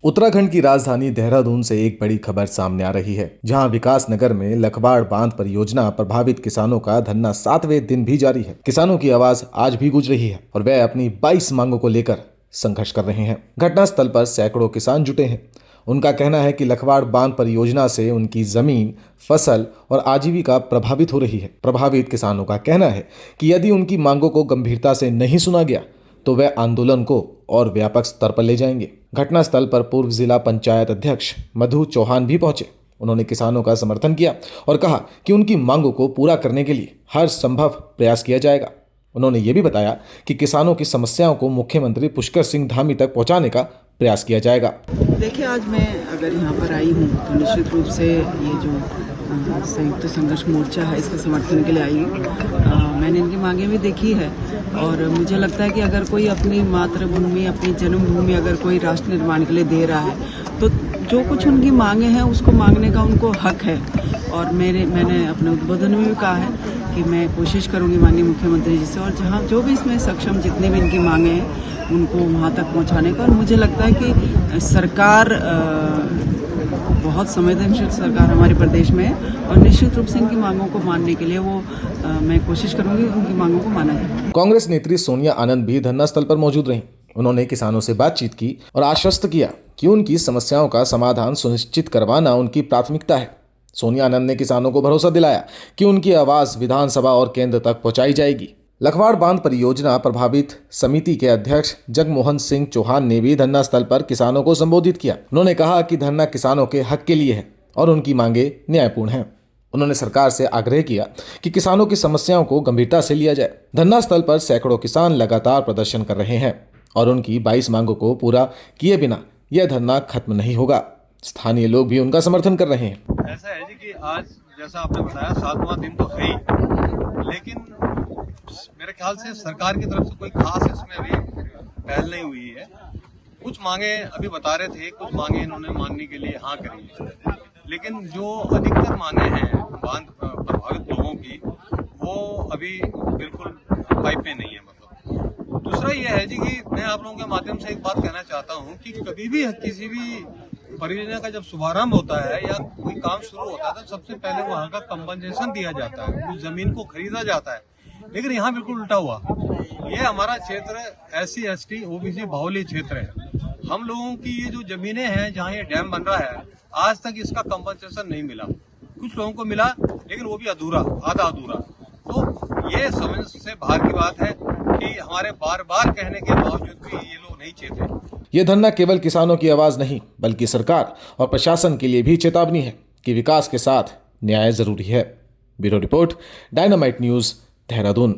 उत्तराखंड की राजधानी देहरादून से एक बड़ी खबर सामने आ रही है, जहां विकास नगर में लखवाड़ बांध परियोजना प्रभावित किसानों का धरना 7वें दिन भी जारी है। किसानों की आवाज आज भी गूंज रही है और वे अपनी 22 मांगों को लेकर संघर्ष कर रहे हैं। घटनास्थल पर सैकड़ों किसान जुटे हैं। उनका कहना है कि लखवाड़ बांध परियोजना से उनकी जमीन, फसल और आजीविका प्रभावित हो रही है। प्रभावित किसानों का कहना है कि यदि उनकी मांगों को गंभीरता से नहीं सुना गया तो वे आंदोलन को और व्यापक स्तर पर ले जाएंगे। घटनास्थल पर पूर्व जिला पंचायत अध्यक्ष मधु चौहान भी पहुंचे। उन्होंने किसानों का समर्थन किया और कहा कि उनकी मांगों को पूरा करने के लिए हर संभव प्रयास किया जाएगा। उन्होंने ये भी बताया कि किसानों की समस्याओं को मुख्यमंत्री पुष्कर सिंह धामी तक पहुंचाने का प्रयास किया जाएगा। देखिए, आज मैं अगर यहाँ पर आई हूँ तो निश्चित रूप से ये जो संयुक्त संघर्ष मोर्चा है इसके समर्थन के लिए आई हूँ। मैंने इनकी मांगें भी देखी है और मुझे लगता है कि अगर कोई अपनी मातृभूमि, अपनी जन्मभूमि अगर कोई राष्ट्र निर्माण के लिए दे रहा है तो जो कुछ उनकी मांगे हैं उसको मांगने का उनको हक है। और मैंने अपने उद्बोधन में भी कहा है कि मैं कोशिश करूंगी माननीय मुख्यमंत्री जी से और जहाँ जो भी इसमें सक्षम जितनी भी इनकी मांगे हैं उनको वहाँ तक पहुँचाने का। और मुझे लगता है कि सरकार बहुत संवेदनशील सरकार हमारे प्रदेश में है और निश्चित रूप से इनकी मांगों को मानने के लिए मैं कोशिश करूंगी उनकी मांगों को माना जाए। कांग्रेस नेत्री सोनिया आनंद भी धरनास्थल पर मौजूद रहीं। उन्होंने किसानों से बातचीत की और आश्वस्त किया कि उनकी समस्याओं का समाधान सुनिश्चित करवाना उनकी प्राथमिकता है। सोनिया आनंद ने किसानों को भरोसा दिलाया कि उनकी आवाज विधानसभा और केंद्र तक पहुंचाई जाएगी। लखवाड़ बांध परियोजना प्रभावित समिति के अध्यक्ष जगमोहन सिंह चौहान ने भी धरना स्थल पर किसानों को संबोधित किया। उन्होंने कहा कि धरना किसानों के हक के लिए है और उनकी मांगे न्यायपूर्ण हैं। उन्होंने सरकार से आग्रह किया कि किसानों की समस्याओं को गंभीरता से लिया जाए। धरना स्थल पर सैकड़ों किसान लगातार प्रदर्शन कर रहे हैं और उनकी 22 मांगों को पूरा किए बिना यह धरना खत्म नहीं होगा। स्थानीय लोग भी उनका समर्थन कर रहे हैं। ऐसा है जी कि आज जैसा आपने बताया 7वां दिन तो है ही, लेकिन मेरे ख्याल से सरकार की तरफ से कोई खास इसमें अभी पहल नहीं हुई है। कुछ मांगे अभी बता रहे थे, कुछ मांगे इन्होंने मानने के लिए हाँ करी है, लेकिन जो अधिकतर मांगे हैं बांध प्रभावित लोगों की वो अभी बिल्कुल पाइप में नहीं है। मतलब दूसरा ये है जी कि मैं आप लोगों के माध्यम से एक बात कहना चाहता हूँ कि कभी भी किसी भी परियोजना का जब शुभारंभ होता है या कोई काम शुरू होता है तो सबसे पहले वहाँ का कंपनसेशन दिया जाता है, उस जमीन को खरीदा जाता है। लेकिन यहाँ बिल्कुल उल्टा हुआ। ये हमारा क्षेत्र SC ST OBC बाहुल्य क्षेत्र है। हम लोगों की ये जो जमीनें हैं जहाँ ये डैम बन रहा है आज तक इसका कंपनसेशन नहीं मिला। कुछ लोगों को मिला लेकिन वो भी अधूरा, आधा अधूरा। तो ये समझ से बाहर की बात है कि हमारे बार बार कहने के बावजूद भी ये लोग नहीं चेते। ये धरना केवल किसानों की आवाज नहीं बल्कि सरकार और प्रशासन के लिए भी चेतावनी है कि विकास के साथ न्याय जरूरी है। Bureau report, dynamite news, Dehradun.